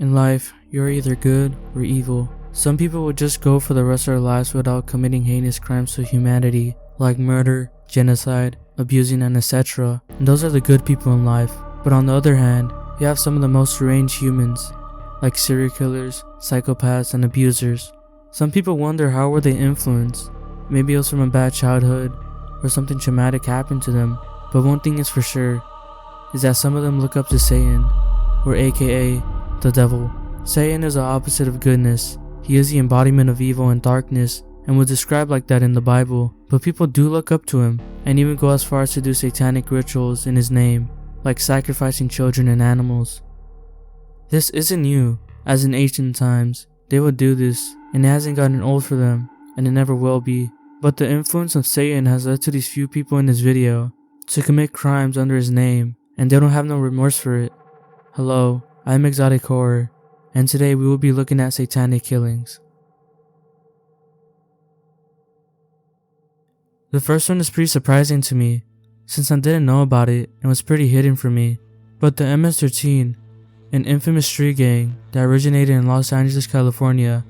In life, you're either good or evil. Some people would just go for the rest of their lives without committing heinous crimes to humanity, like murder, genocide, abusing, and etc. And those are the good people in life. But on the other hand, you have some of the most deranged humans, like serial killers, psychopaths, and abusers. Some people wonder how were they influenced. Maybe it was from a bad childhood, or something traumatic happened to them. But one thing is for sure, is that some of them look up to Satan, or aka the devil. Satan is the opposite of goodness. He is the embodiment of evil and darkness, and was described like that in the Bible. But people do look up to him, and even go as far as to do satanic rituals in his name, like sacrificing children and animals. This isn't new, as in ancient times, they would do this, and it hasn't gotten old for them, and it never will be. But the influence of Satan has led to these few people in this video to commit crimes under his name, and they don't have no remorse for it. Hello, I'm Exotic Horror, and today we will be looking at satanic killings. The first one is pretty surprising to me, since I didn't know about it and was pretty hidden from me. But the MS-13, an infamous street gang that originated in Los Angeles, California,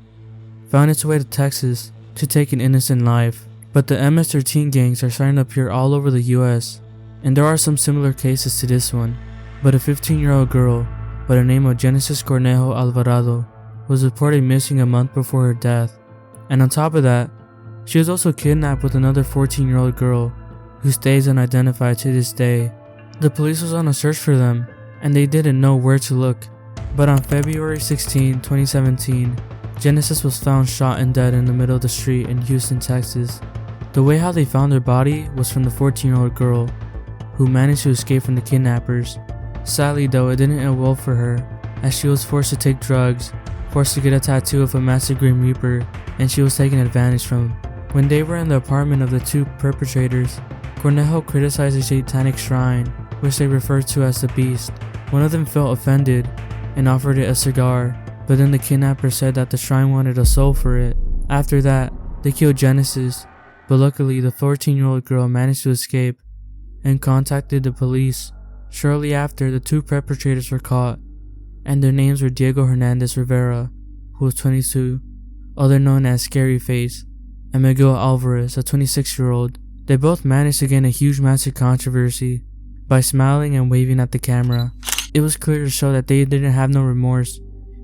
found its way to Texas to take an innocent life. But the MS-13 gangs are starting to appear all over the US, and there are some similar cases to this one. But a 15-year-old girl by the name of Genesis Cornejo Alvarado was reported missing a month before her death. And on top of that, she was also kidnapped with another 14-year-old girl who stays unidentified to this day. The police was on a search for them, and they didn't know where to look. But on February 16, 2017, Genesis was found shot and dead in the middle of the street in Houston, Texas. The way how they found her body was from the 14-year-old girl, who managed to escape from the kidnappers. Sadly though, it didn't end well for her, as she was forced to take drugs, forced to get a tattoo of a massive Grim Reaper, and she was taken advantage from. When they were in the apartment of the two perpetrators, Cornejo criticized a satanic shrine, which they referred to as the Beast. One of them felt offended and offered it a cigar, but then the kidnapper said that the shrine wanted a soul for it. After that, they killed Genesis, but luckily the 14-year-old girl managed to escape and contacted the police. Shortly after, the two perpetrators were caught, and their names were Diego Hernandez Rivera, who was 22, other known as Scary Face, and Miguel Alvarez, a 26-year-old. They both managed to gain a huge massive controversy by smiling and waving at the camera. It was clear to show that they didn't have no remorse,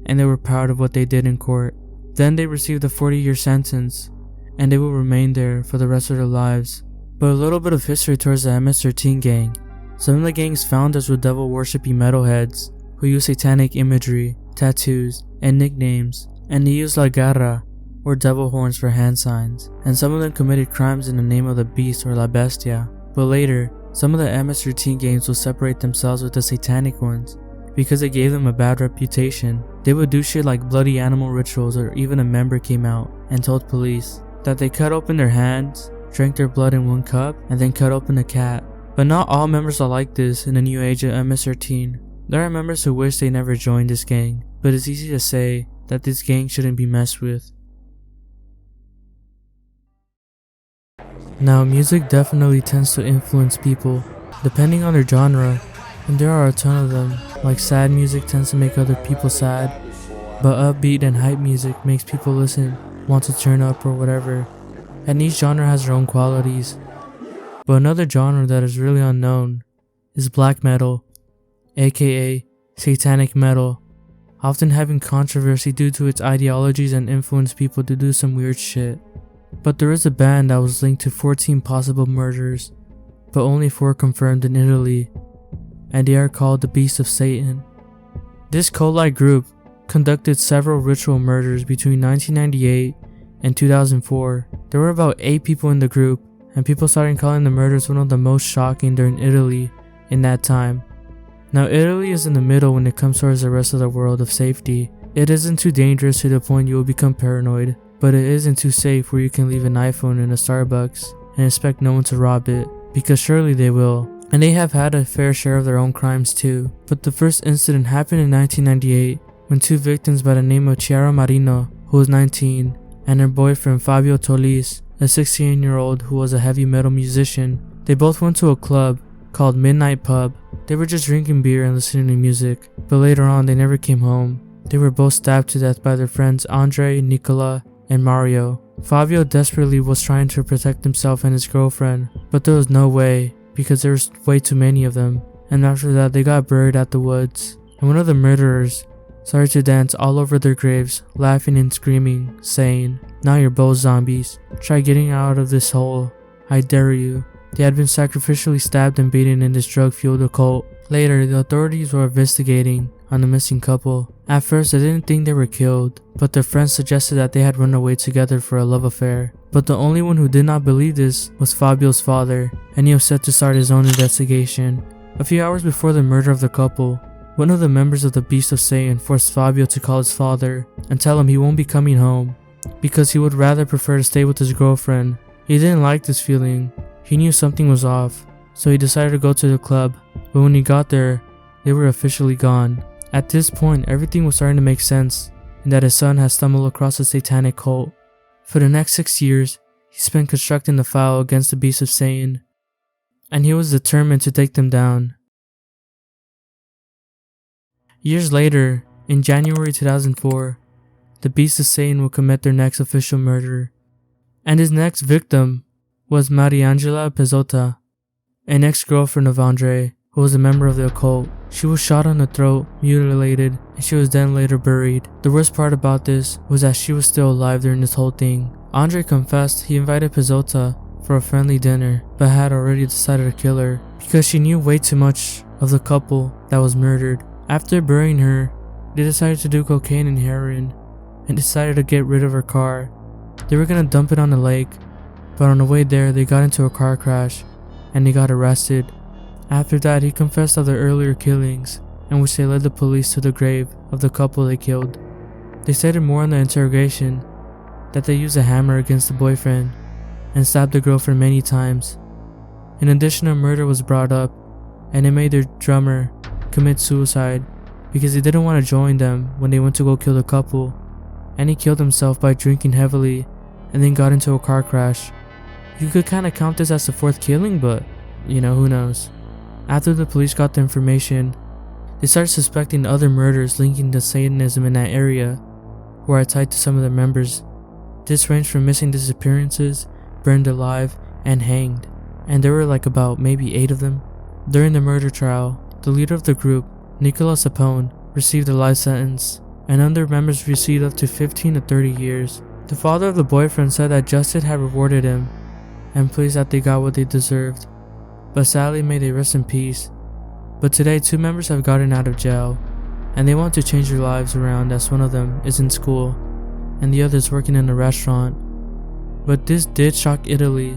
and they were proud of what they did in court. Then they received a 40-year sentence, and they will remain there for the rest of their lives. But a little bit of history towards the MS-13 gang. Some of the gang's founders were devil-worshipping metalheads who used satanic imagery, tattoos, and nicknames, and they used La Garra, or devil horns, for hand signs, and some of them committed crimes in the name of the Beast or La Bestia. But later, some of the MS-13 gangs will separate themselves with the satanic ones because they gave them a bad reputation. They would do shit like bloody animal rituals, or even a member came out and told police that they cut open their hands, drank their blood in one cup, and then cut open a cat. But not all members are like this in the new age of MS-13. There are members who wish they never joined this gang, but it's easy to say that this gang shouldn't be messed with. Now, music definitely tends to influence people, depending on their genre, and there are a ton of them. Like sad music tends to make other people sad, but upbeat and hype music makes people listen, want to turn up or whatever, and each genre has their own qualities. But another genre that is really unknown is black metal, aka satanic metal, often having controversy due to its ideologies and influence people to do some weird shit. But there is a band that was linked to 14 possible murders, but only 4 confirmed in Italy, and they are called the Beast of Satan. This cult-like group conducted several ritual murders between 1998 and 2004. There were about 8 people in the group, and people started calling the murders one of the most shocking during Italy in that time. Now, Italy is in the middle when it comes towards the rest of the world of safety. It isn't too dangerous to the point you will become paranoid, but it isn't too safe where you can leave an iPhone in a Starbucks and expect no one to rob it, because surely they will. And they have had a fair share of their own crimes too. But the first incident happened in 1998 when 2 victims by the name of Chiara Marino, who was 19, and her boyfriend Fabio Tolis, a 16-year-old who was a heavy metal musician. They both went to a club called Midnight Pub. They were just drinking beer and listening to music, but later on they never came home, They were both stabbed to death by their friends Andre, Nicola, and Mario. Fabio desperately was trying to protect himself and his girlfriend, but there was no way because there was way too many of them, and after that they got buried at the woods. And one of the murderers started to dance all over their graves, laughing and screaming, saying, "Now you're both zombies. Try getting out of this hole. I dare you." They had been sacrificially stabbed and beaten in this drug-fueled occult. Later, the authorities were investigating on the missing couple. At first, they didn't think they were killed, but their friends suggested that they had run away together for a love affair. But the only one who did not believe this was Fabio's father, and he was set to start his own investigation. A few hours before the murder of the couple, one of the members of the Beast of Satan forced Fabio to call his father and tell him he won't be coming home because he would rather prefer to stay with his girlfriend. He didn't like this feeling. He knew something was off, so he decided to go to the club, but when he got there, they were officially gone. At this point, everything was starting to make sense, and that his son had stumbled across a satanic cult. For the next 6 years, he spent constructing the file against the Beast of Satan, and he was determined to take them down. Years later, in January 2004, the Beast of Satan would commit their next official murder, and his next victim was Mariangela Pezzotta, an ex-girlfriend of Andre, who was a member of the occult. She was shot on the throat, mutilated, and she was then later buried. The worst part about this was that she was still alive during this whole thing. Andre confessed he invited Pezzotta for a friendly dinner, but had already decided to kill her because she knew way too much of the couple that was murdered. After burying her, they decided to do cocaine and heroin, and decided to get rid of her car. They were gonna dump it on the lake, but on the way there they got into a car crash, and they got arrested. After that, he confessed of their earlier killings, in which they led the police to the grave of the couple they killed. They stated more in the interrogation that they used a hammer against the boyfriend and stabbed the girlfriend many times. An additional murder was brought up, and it made their drummer commit suicide because he didn't want to join them when they went to go kill the couple, and he killed himself by drinking heavily and then got into a car crash. You could kinda count this as the fourth killing, but who knows. After the police got the information, they started suspecting other murders linking to Satanism in that area who are tied to some of the members. This ranged from missing disappearances, burned alive, and hanged, and there were about maybe 8 of them. During the murder trial, the leader of the group, Nicola Sapone, received a life sentence, and other members received up to 15 to 30 years. The father of the boyfriend said that justice had rewarded him, and pleased that they got what they deserved, but sadly may they rest in peace. But today 2 members have gotten out of jail, and they want to change their lives around, as one of them is in school, and the other is working in a restaurant. But this did shock Italy,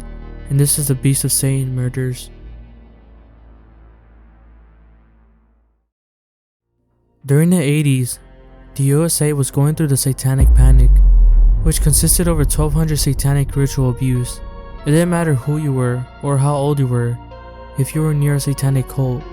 and this is the Beast of Satan murders. During the 80s, the USA was going through the satanic panic, which consisted over 1,200 satanic ritual abuse. It didn't matter who you were or how old you were. If you were near a satanic cult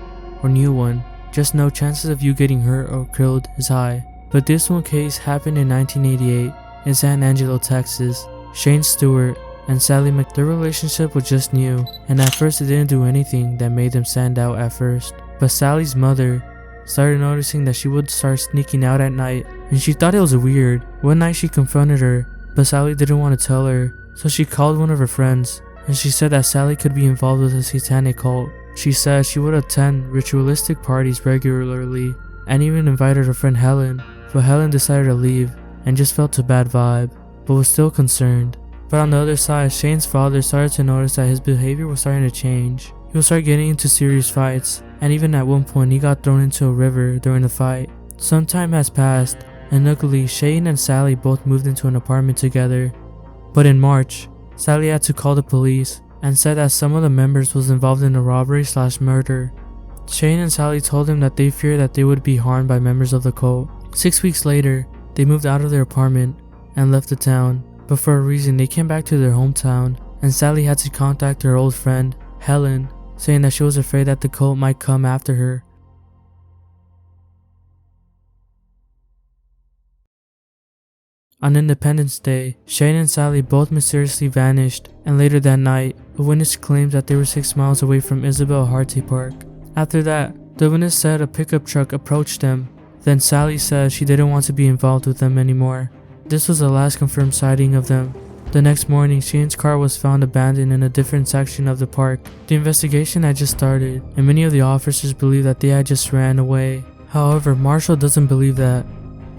or knew one, just know chances of you getting hurt or killed is high. But this one case happened in 1988 in San Angelo, Texas. Shane Stewart and Sally their relationship was just new, and at first it didn't do anything that made them stand out at first. But Sally's mother started noticing that she would start sneaking out at night, and she thought it was weird. One night she confronted her, but Sally didn't want to tell her, so she called one of her friends, and she said that Sally could be involved with a satanic cult. She said she would attend ritualistic parties regularly, and even invited her friend Helen, but Helen decided to leave and just felt a bad vibe, but was still concerned. But on the other side, Shane's father started to notice that his behavior was starting to change. He would start getting into serious fights, and even at one point he got thrown into a river during the fight. Some time has passed, and luckily Shane and Sally both moved into an apartment together. But in March, Sally had to call the police and said that some of the members was involved in a robbery/murder. Shane and Sally told him that they feared that they would be harmed by members of the cult. 6 weeks later, they moved out of their apartment and left the town, but for a reason they came back to their hometown, and Sally had to contact her old friend, Helen, saying that she was afraid that the cult might come after her. On Independence Day, Shane and Sally both mysteriously vanished, and later that night, a witness claimed that they were 6 miles away from Isabel Harte Park. After that, the witness said a pickup truck approached them Then Sally said she didn't want to be involved with them anymore. This was the last confirmed sighting of them. The next morning, Shane's car was found abandoned in a different section of the park. The investigation had just started, and many of the officers believed that they had just ran away. However, Marshall doesn't believe that,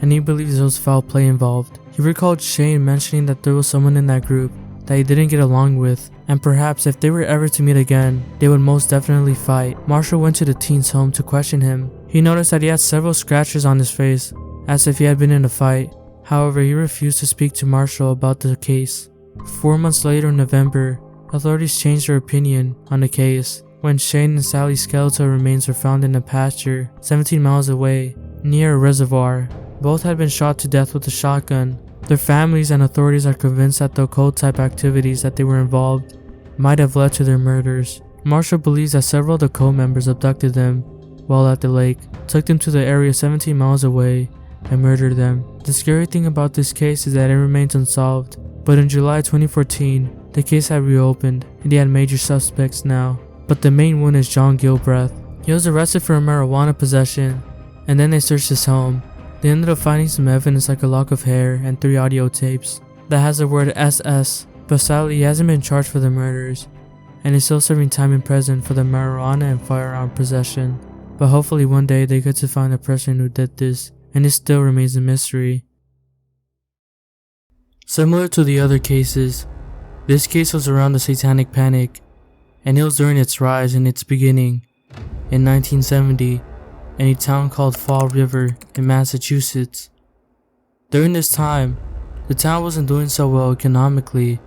and he believes there was foul play involved. He recalled Shane mentioning that there was someone in that group that he didn't get along with, and perhaps if they were ever to meet again, they would most definitely fight. Marshall went to the teen's home to question him. He noticed that he had several scratches on his face, as if he had been in a fight. However, he refused to speak to Marshall about the case. 4 months later in November, authorities changed their opinion on the case when Shane and Sally's skeletal remains were found in a pasture 17 miles away, near a reservoir. Both had been shot to death with a shotgun. Their families and authorities are convinced that the occult-type activities that they were involved might have led to their murders. Marshall believes that several of the cult members abducted them while at the lake, took them to the area 17 miles away, and murdered them. The scary thing about this case is that it remains unsolved, but in July 2014, the case had reopened and he had major suspects now. But the main one is John Gilbreth. He was arrested for a marijuana possession, and then they searched his home. They ended up finding some evidence like a lock of hair and 3 audio tapes that has the word SS, but sadly he hasn't been charged for the murders, and is still serving time in prison for the marijuana and firearm possession. But hopefully one day they get to find the person who did this, and it still remains a mystery. Similar to the other cases, this case was around the Satanic Panic, and it was during its rise in its beginning, in 1970, in a town called Fall River in Massachusetts. During this time, the town wasn't doing so well economically.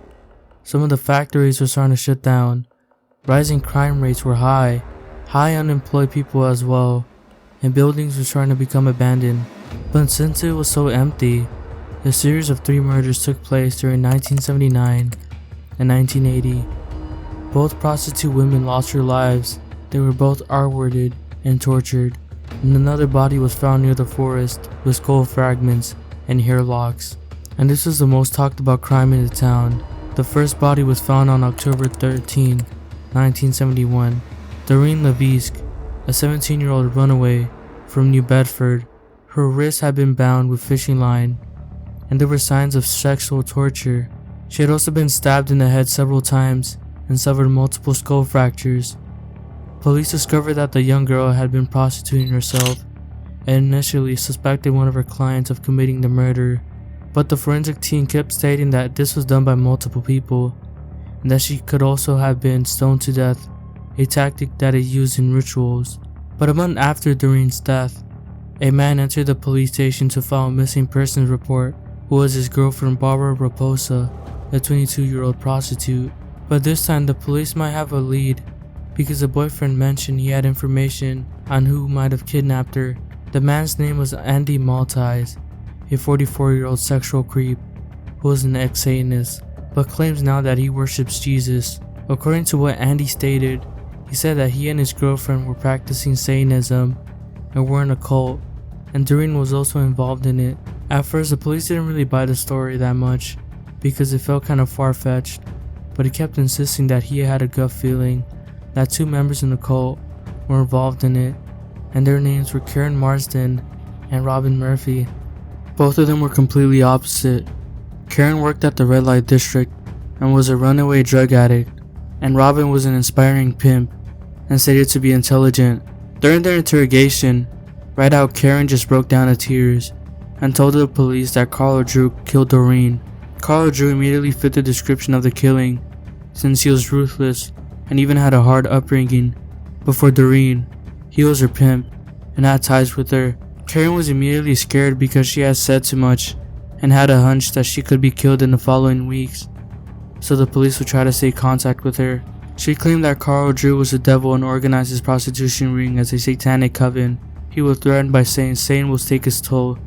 Some of the factories were starting to shut down, rising crime rates were high unemployed people as well, and buildings were starting to become abandoned. But since it was so empty, a series of 3 murders took place during 1979 and 1980. Both prostitute women lost their lives. They were both R-worded and tortured, and another body was found near the forest with skull fragments and hair locks. And this was the most talked about crime in the town. The first body was found on October 13, 1971. Doreen Levisk, a 17-year-old runaway from New Bedford. Her wrists had been bound with fishing line, and there were signs of sexual torture. She had also been stabbed in the head several times and suffered multiple skull fractures. Police discovered that the young girl had been prostituting herself and initially suspected one of her clients of committing the murder, but the forensic team kept stating that this was done by multiple people and that she could also have been stoned to death, a tactic that is used in rituals. But a month after Doreen's death, a man entered the police station to file a missing persons report, who was his girlfriend Barbara Raposa, a 22-year-old prostitute. But this time the police might have a lead because the boyfriend mentioned he had information on who might have kidnapped her. The man's name was Andy Maltese, a 44-year-old sexual creep who was an ex-Satanist, but claims now that he worships Jesus. According to what Andy stated, he said that he and his girlfriend were practicing Satanism and were in a cult, and Doreen was also involved in it. At first, the police didn't really buy the story that much because it felt kind of far-fetched, but he kept insisting that he had a gut feeling that 2 members in the cult were involved in it, and their names were Karen Marsden and Robin Murphy. Both of them were completely opposite. Karen worked at the red light district and was a runaway drug addict, and Robin was an inspiring pimp and stated to be intelligent. During their interrogation, right out, Karen just broke down in tears and told the police that Carl Drew killed Doreen. Carl Drew immediately fit the description of the killing, since he was ruthless and even had a hard upbringing. But for Doreen, he was her pimp and had ties with her. Karen was immediately scared because she had said too much and had a hunch that she could be killed in the following weeks, so the police would try to stay in contact with her. She claimed that Carl Drew was the devil and organized his prostitution ring as a satanic coven. He was threatened by saying Satan will take his toll.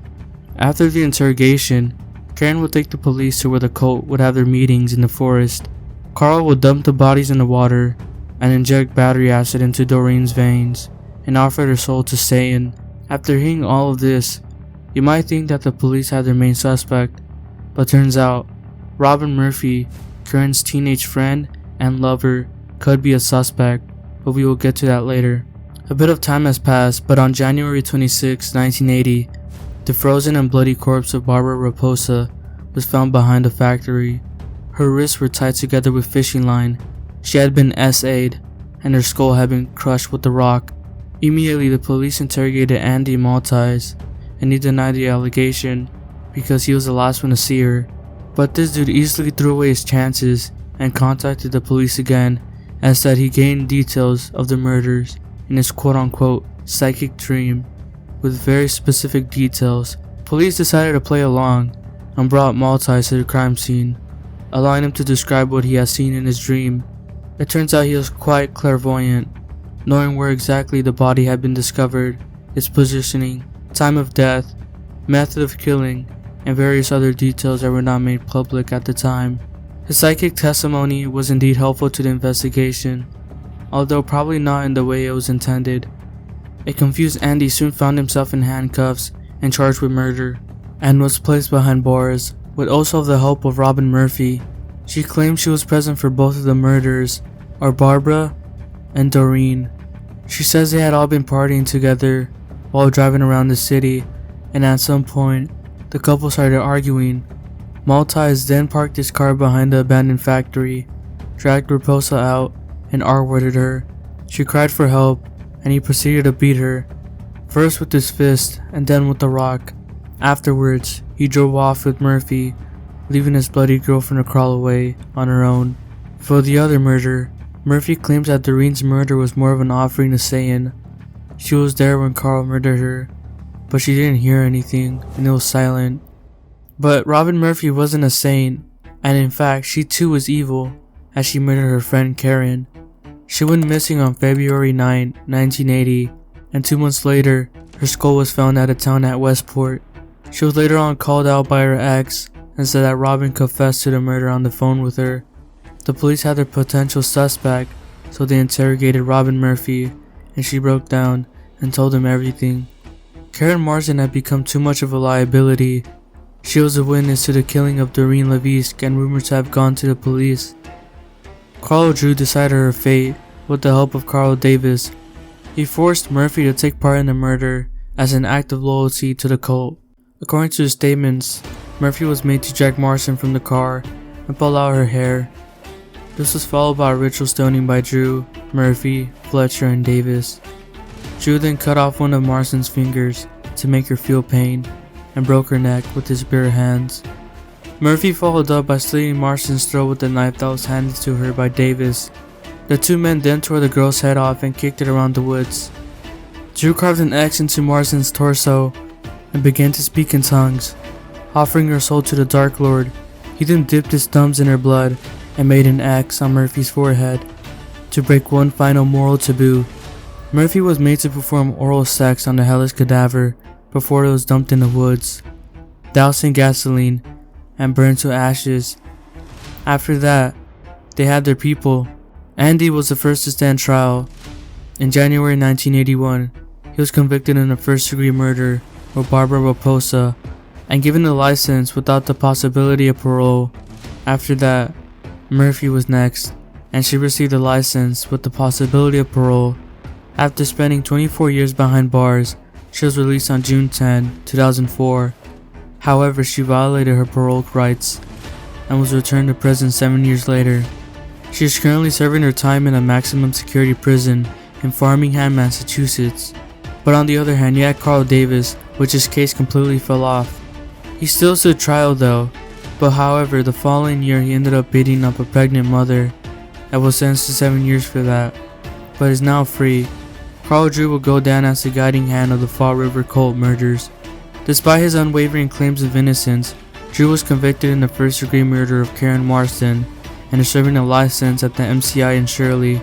After the interrogation, Karen would take the police to where the cult would have their meetings in the forest. Carl would dump the bodies in the water and inject battery acid into Doreen's veins and offer her soul to Satan. After hearing all of this, you might think that the police had their main suspect, but turns out Robin Murphy, Karen's teenage friend and lover, could be a suspect, but we will get to that later. A bit of time has passed, but on January 26, 1980, the frozen and bloody corpse of Barbara Raposa was found behind a factory. Her wrists were tied together with fishing line. She had been SA'd, and her skull had been crushed with a rock. Immediately, the police interrogated Andy Maltese, and he denied the allegation because he was the last one to see her. But this dude easily threw away his chances and contacted the police again and said he gained details of the murders in his quote-unquote psychic dream with very specific details. Police decided to play along and brought Maltese to the crime scene, allowing him to describe what he had seen in his dream. It turns out he was quite clairvoyant, knowing where exactly the body had been discovered, its positioning, time of death, method of killing, and various other details that were not made public at the time. His psychic testimony was indeed helpful to the investigation, although probably not in the way it was intended. A confused Andy soon found himself in handcuffs and charged with murder, and was placed behind bars, with also the help of Robin Murphy. She claimed she was present for both of the murders, or Barbara and Doreen. She says they had all been partying together while driving around the city, and at some point, the couple started arguing. Maltese then parked his car behind the abandoned factory, dragged Raposa out, and R-worded her. She cried for help, and he proceeded to beat her, first with his fist and then with a rock. Afterwards, he drove off with Murphy, leaving his bloody girlfriend to crawl away on her own. For the other murder, Murphy claims that Doreen's murder was more of an offering to Satan. She was there when Carl murdered her, but she didn't hear anything and it was silent. But Robin Murphy wasn't a saint, and in fact she too was evil, as she murdered her friend Karen. She went missing on February 9, 1980, and 2 months later, her skull was found at a town at Westport. She was later on called out by her ex and said that Robin confessed to the murder on the phone with her. The police had their potential suspect, so they interrogated Robin Murphy, and she broke down and told them everything. Karen Marsden had become too much of a liability. She was a witness to the killing of Doreen Levisk and rumored to have gone to the police. Carl Drew decided her fate with the help of Carl Davis. He forced Murphy to take part in the murder as an act of loyalty to the cult. According to his statements, Murphy was made to drag Marsden from the car and pull out her hair. This was followed by a ritual stoning by Drew, Murphy, Fletcher, and Davis. Drew then cut off one of Marsden's fingers to make her feel pain and broke her neck with his bare hands. Murphy followed up by slitting Marsden's throat with the knife that was handed to her by Davis. The two men then tore the girl's head off and kicked it around the woods. Drew carved an X into Marsden's torso and began to speak in tongues, offering her soul to the Dark Lord. He then dipped his thumbs in her blood and made an X on Murphy's forehead to break one final moral taboo. Murphy was made to perform oral sex on the hellish cadaver before it was dumped in the woods, doused in gasoline, and burned to ashes. After that, they had their people. Andy was the first to stand trial. In January 1981, he was convicted in a first-degree murder of Barbara Raposa and given a license without the possibility of parole. After that, Murphy was next, and she received a license with the possibility of parole. After spending 24 years behind bars, she was released on June 10, 2004. However, she violated her parole rights and was returned to prison 7 years later. She is currently serving her time in a maximum security prison in Framingham, Massachusetts. But on the other hand, you had Carl Davis, which his case completely fell off. He still stood trial though, but however, the following year he ended up beating up a pregnant mother and was sentenced to 7 years for that, but is now free. Carl Drew will go down as the guiding hand of the Fall River cult murders. Despite his unwavering claims of innocence, Drew was convicted in the first-degree murder of Karen Marsden and is serving a license at the MCI in Shirley,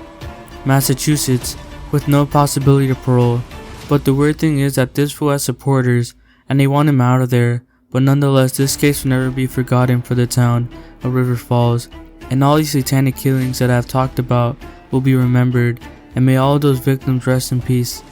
Massachusetts, with no possibility of parole. But the weird thing is that this fool has supporters and they want him out of there, but nonetheless this case will never be forgotten for the town of River Falls, and all these satanic killings that I have talked about will be remembered, and may all those victims rest in peace.